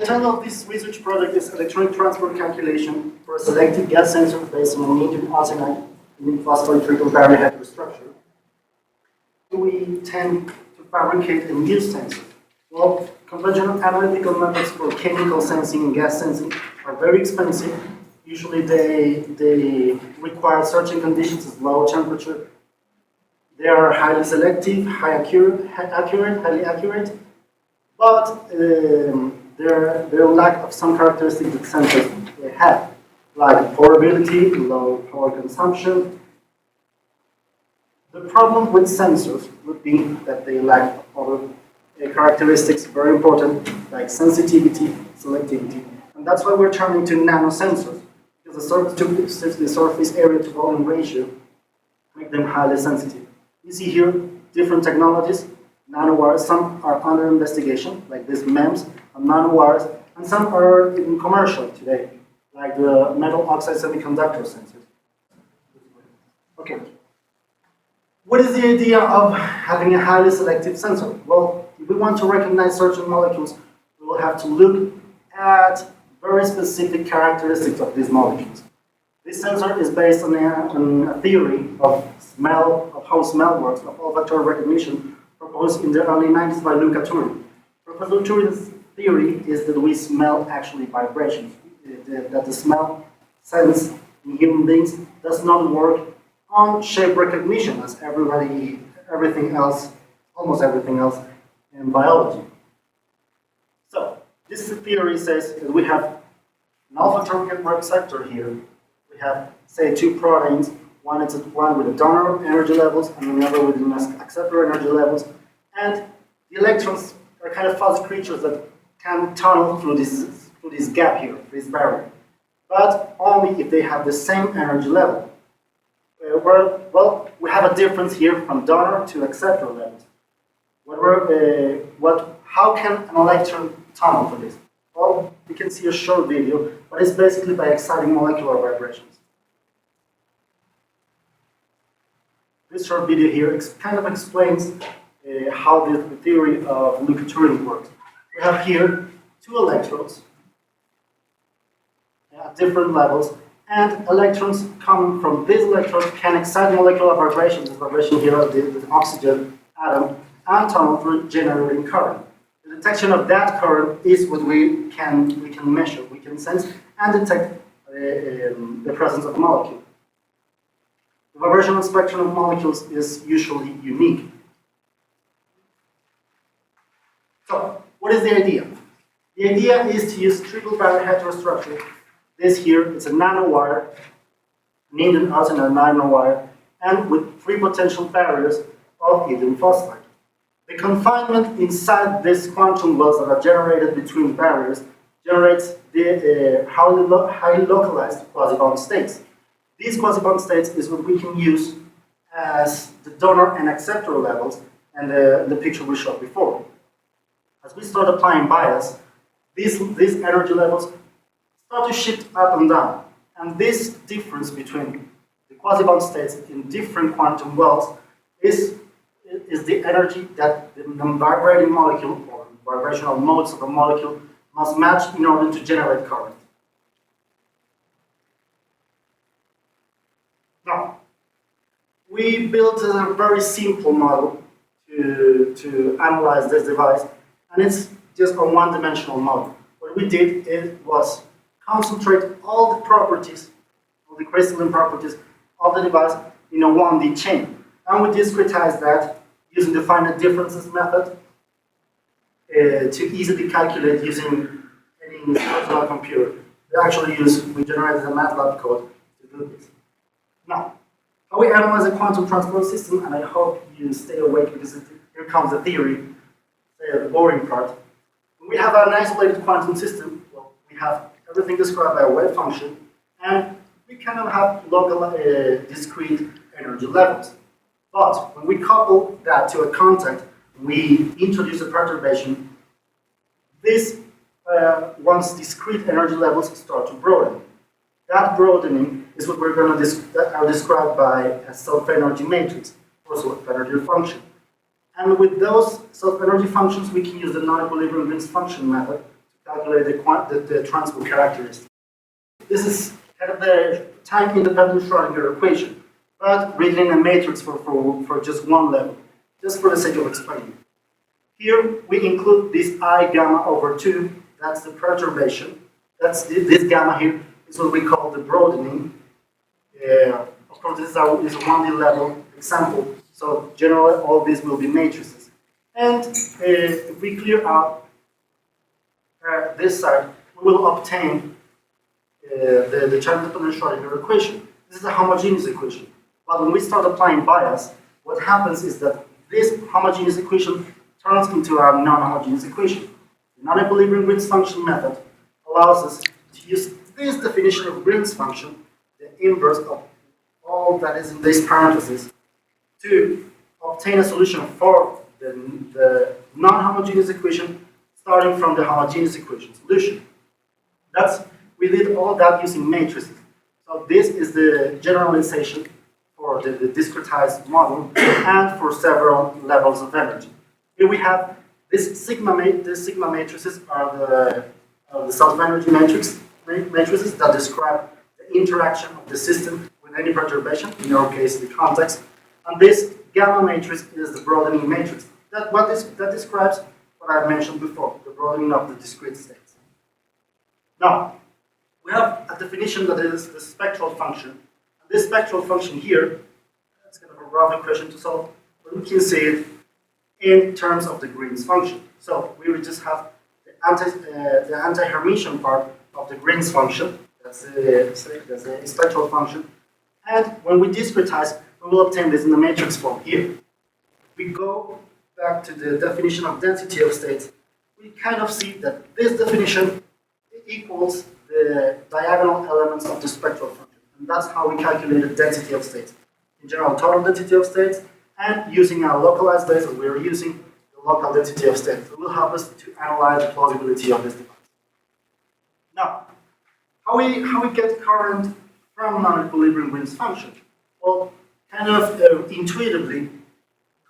The title of this research project is Electronic Transport Calculation for a Selective Gas Sensor based on an indium arsenide indium phosphide triple barrier heterostructure. We tend to fabricate a new sensor. Well, conventional analytical methods for chemical sensing and gas sensing are very expensive. Usually they require certain conditions of low temperature. They are highly selective, highly accurate, but their lack of some characteristics that sensors have, like portability, low power consumption. The problem with sensors would be that they lack other characteristics very important, like sensitivity, selectivity, and that's why we're turning to nanosensors, because the surface area to volume ratio make them highly sensitive. You see here different technologies, nanowires. Some are under investigation, like these MEMS and nanowires, and some are in commercial today, like the metal oxide semiconductor sensors. Okay. What is the idea of having a highly selective sensor? Well, if we want to recognize certain molecules, we will have to look at very specific characteristics of these molecules. This sensor is based on a theory of smell, of how smell works, of olfactory recognition, proposed in the early 90s by Luca Turin. Professor Turin's theory is that we smell actually vibrations, that the smell sense in human beings does not work on shape recognition as everything else, almost everything else in biology. So, this theory says that we have an olfactory receptor here. We have, say, two proteins, one with the donor energy levels and another with the acceptor energy levels. And the electrons are kind of fuzzy creatures that can tunnel through this gap here, this barrier. But only if they have the same energy level. Well, we have a difference here from donor to acceptor levels. How can an electron tunnel for this? Well, you can see a short video, but it's basically by exciting molecular vibrations. This short video here kind of explains how the theory of Luca Turin works. We have here two electrodes at different levels, and electrons coming from these electrodes can excite molecular vibrations, this vibration here of the oxygen atom, and tunnel through generating current. The detection of that current is what we can measure, we can sense and detect the presence of a molecule. The vibrational spectrum of molecules is usually unique. So, what is the idea? The idea is to use triple barrier heterostructure. This here is a nanowire, an indium arsenide nanowire, and with three potential barriers of indium phosphide. The confinement inside these quantum wells that are generated between barriers generates the highly localized quasi-bond states. These quasi-bond states is what we can use as the donor and acceptor levels and the picture we showed before. As we start applying bias, these energy levels start to shift up and down. And this difference between the quasi-bond states in different quantum wells is the energy that the vibrating molecule or vibrational modes of a molecule must match in order to generate current. Now, we built a very simple model to analyze this device, and it's just a one-dimensional model. What we did was concentrate all the properties, all the crystalline properties of the device in a 1D chain. And we discretize that using the finite differences method to easily calculate using any personal computer. We generated a MATLAB code to do this. Now, how we analyze a quantum transport system, and I hope you stay awake because here comes the theory, the boring part. When we have an isolated quantum system, well, we have everything described by a wave function, and we cannot have local discrete energy levels. But when we couple that to a contact, we introduce a perturbation. This, once discrete energy levels start to broaden. That broadening is what we're going to describe by a self-energy matrix, or self-energy function. And with those self-energy functions, we can use the non-equilibrium Green's function method to calculate the transport characteristic. This is kind of the time-independent Schrodinger equation, but written in a matrix for just one level, just for the sake of explaining. Here we include this I gamma over 2, that's the perturbation. That's this gamma here is what we call the broadening. Of course, this is a 1D level example, so generally all these will be matrices. And if we clear out this side, we will obtain the time-dependent Schrodinger equation. This is a homogeneous equation. But when we start applying bias, what happens is that this homogeneous equation turns into a non-homogeneous equation. The non-equilibrium Green's function method allows us to use this definition of Green's function, the inverse of all that is in this parenthesis, to obtain a solution for the non-homogeneous equation starting from the homogeneous equation solution. We did all that using matrices. So this is the generalization for the discretized model and for several levels of energy. Here we have these sigma matrices are the self-energy matrices that describe the interaction of the system with any perturbation, in our case the context. And this gamma matrix is the broadening matrix. That describes what I mentioned before, the broadening of the discrete states. Now, we have a definition that is the spectral function. And this spectral function here, that's kind of a rough equation to solve, but we can see it in terms of the Green's function. So we would just have the anti-Hermitian part of the Green's function, that's the spectral function. And when we discretize, we will obtain this in the matrix form here. We go back to the definition of density of states. We kind of see that this definition equals the diagonal elements of the spectral function. And that's how we calculate the density of states. In general, total density of states, and using our localized data, we're using the local density of states. It will help us to analyze the plausibility of this device. Now, how we get current from non-equilibrium Green's function? Well, kind of intuitively,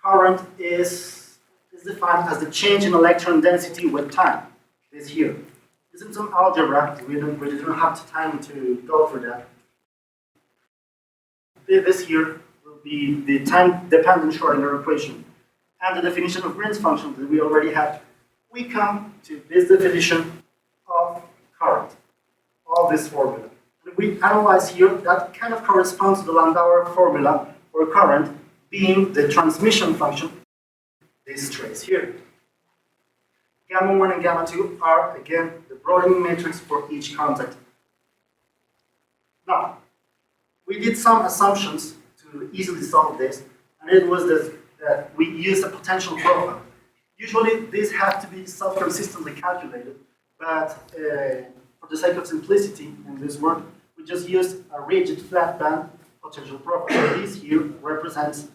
current is defined as the change in electron density with time. This here. This is some algebra. We don't have time to go through that. This here will be the time-dependent Schrodinger equation. And the definition of Green's function that we already have. We come to this definition of current, of this formula. And we analyze here, that kind of corresponds to the Landauer formula for current being the transmission function, this trace here. Gamma 1 and gamma 2 are, again, the broadening matrix for each contact. Now, we did some assumptions to easily solve this, and it was that we used a potential profile. Usually, these have to be self-consistently calculated, but for the sake of simplicity in this work, we just used a rigid flat band potential profile. So this here represents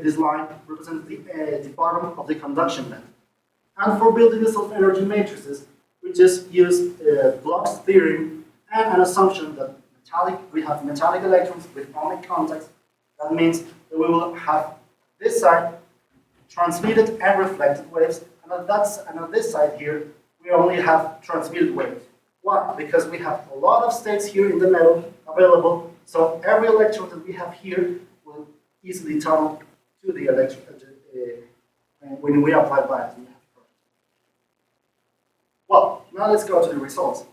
this line represents the bottom of the conduction band. And for building the self-energy matrices, we just use Bloch's theorem and an assumption that we have metallic electrons with ohmic contacts. That means that we will have this side transmitted and reflected waves, and on this side here, we only have transmitted waves. Why? Because we have a lot of states here in the middle available, so every electron that we have here will easily tunnel to the electron when we apply bias. Well, now let's go to the results.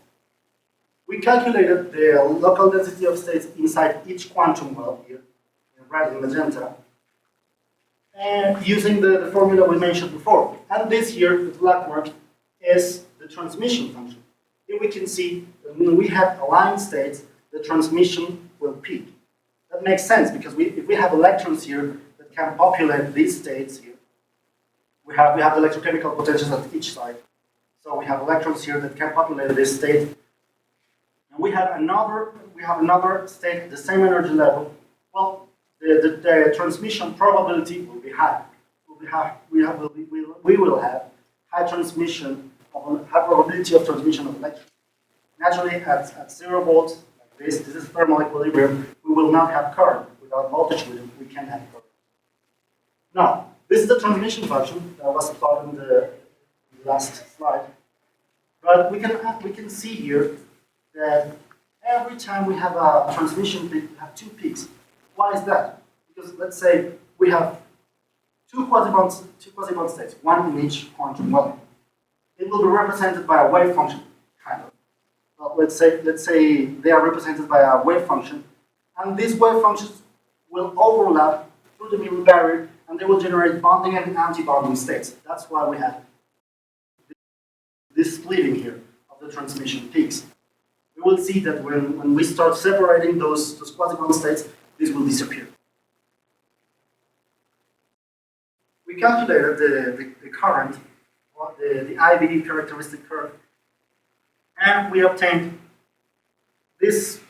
We calculated the local density of states inside each quantum well here, red and magenta, and using the formula we mentioned before. And this here, the black mark, is the transmission function. Here we can see that when we have aligned states, the transmission will peak. That makes sense because if we have electrons here that can populate these states here, we have electrochemical potentials at each side. So we have electrons here that can populate this state. And we have another state at the same energy level. Well, the transmission probability will be high. We will have high probability of transmission of electrons. Naturally, at 0 volts, like this is thermal equilibrium, we will not have current. Without voltage, we can have current. Now, this is the transmission function that was plotted in the last slide. But we can see here that every time we have a transmission peak, we have two peaks. Why is that? Because let's say we have two quasi-bond states, one in each quantum well. It will be represented by a wave function, kind of. Well, let's say they are represented by a wave function, and these wave functions will overlap through the middle barrier, and they will generate bonding and anti-bonding states. That's why we have this splitting here of the transmission peaks. We will see that when we start separating those quasi-bond states, this will disappear. We calculated the current, or the IBE characteristic curve, and we obtained this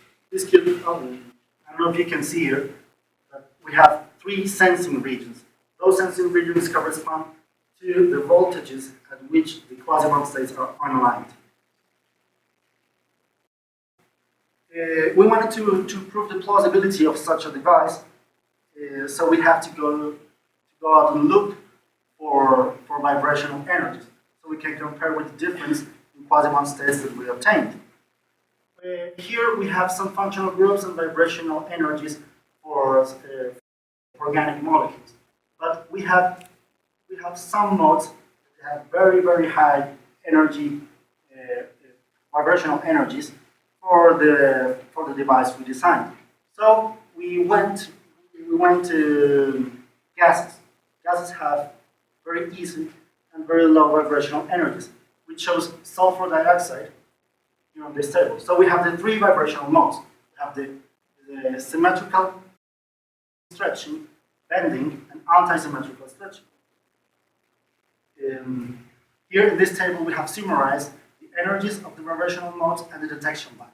cube. I don't know if you can see here, but we have three sensing regions. Those sensing regions correspond to the voltages at which the quasi-bond states are unaligned. We wanted to prove the plausibility of such a device, so we have to go out and look for vibrational energies, so we can compare with the difference in quasi-bond states that we obtained. Here we have some functional groups and vibrational energies for organic molecules, but we have some modes that have very high energy, vibrational energies for the device we designed. So we went to gases. Gases have very easy and very low vibrational energies. We chose sulfur dioxide here on this table. So we have the three vibrational modes. We have the symmetrical stretching, bending, and anti-symmetrical stretching. Here in this table we have summarized the energies of the vibrational modes and the detection lines.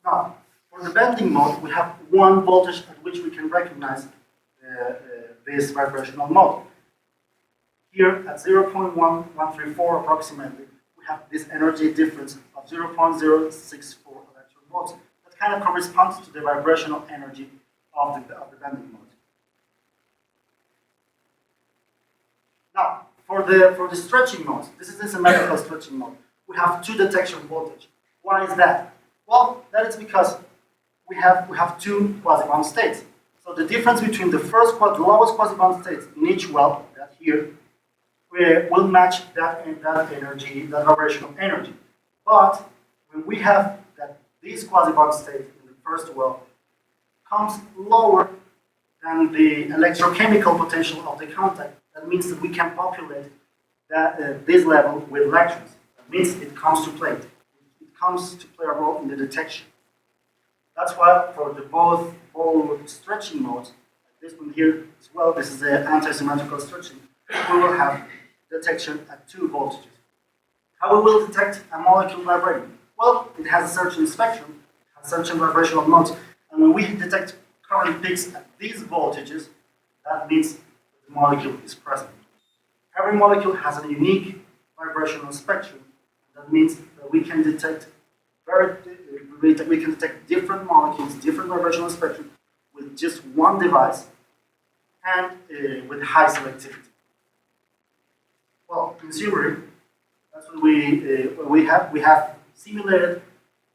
Now, for the bending mode, we have one voltage at which we can recognize this vibrational mode. Here at 0.1134 approximately, we have this energy difference of 0.064 electron volts. That kind of corresponds to the vibrational energy of the bending mode. Now, for the stretching mode, this is the symmetrical stretching mode. We have two detection voltage. Why is that? Well, that is because we have two quasi-bond states. So the difference between the lowest quasi-bond states in each well, that here, will match that energy, that vibrational energy. But when we have that this quasi-bond state in the first well comes lower than the electrochemical potential of the contact, that means that we can populate this level with electrons. That means it comes to play. It comes to play a role in the detection. That's why for the both stretching modes, this one here as well, this is the anti-symmetrical stretching, we will have detection at 2 voltages. How we will detect a molecule vibrating? Well, it has a certain spectrum, has certain vibrational modes, and when we detect current peaks at these voltages, that means the molecule is present. Every molecule has a unique vibrational spectrum. That means that we can detect different molecules, different vibrational spectrum with just one device and with high selectivity. Well, in theory, that's what we have simulated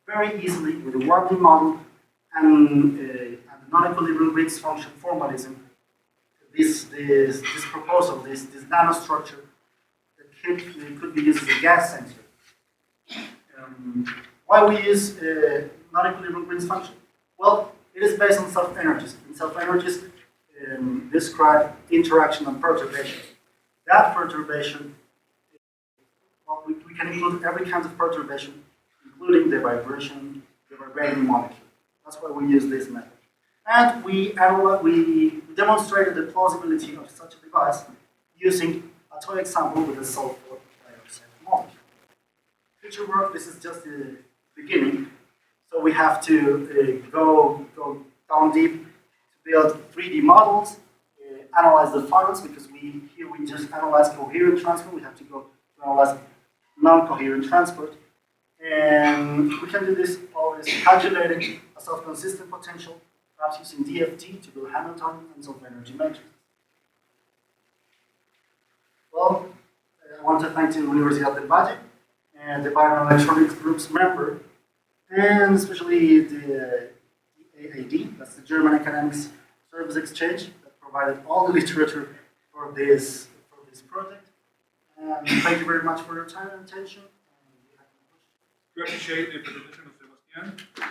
very easily with the 1D model and the non-equilibrium Green's function formalism. This proposal, this nanostructure that could be used as a gas sensor. Why we use non-equilibrium Green's function? Well, it is based on self-energies. And self-energies describe interaction and perturbation. That perturbation, well, we can include every kind of perturbation, including the vibrating molecule. That's why we use this method. And we demonstrated the plausibility of such a device using a toy example with a sulfur dioxide molecule. Future work, this is just the beginning. So we have to go down deep to build 3D models, analyze the files, because here we just analyze coherent transport. We have to go to analyze non-coherent transport. And we can do this always calculating a self-consistent potential, perhaps using DFT to build Hamilton and self-energy matrix. Well, I want to thank the Universidad del Valle and the Bioelectronics Group's member, and especially the AAD, that's the German Academics Service Exchange, that provided all the literature for this project. And thank you very much for your time and attention. We appreciate the presentation of Sebastian.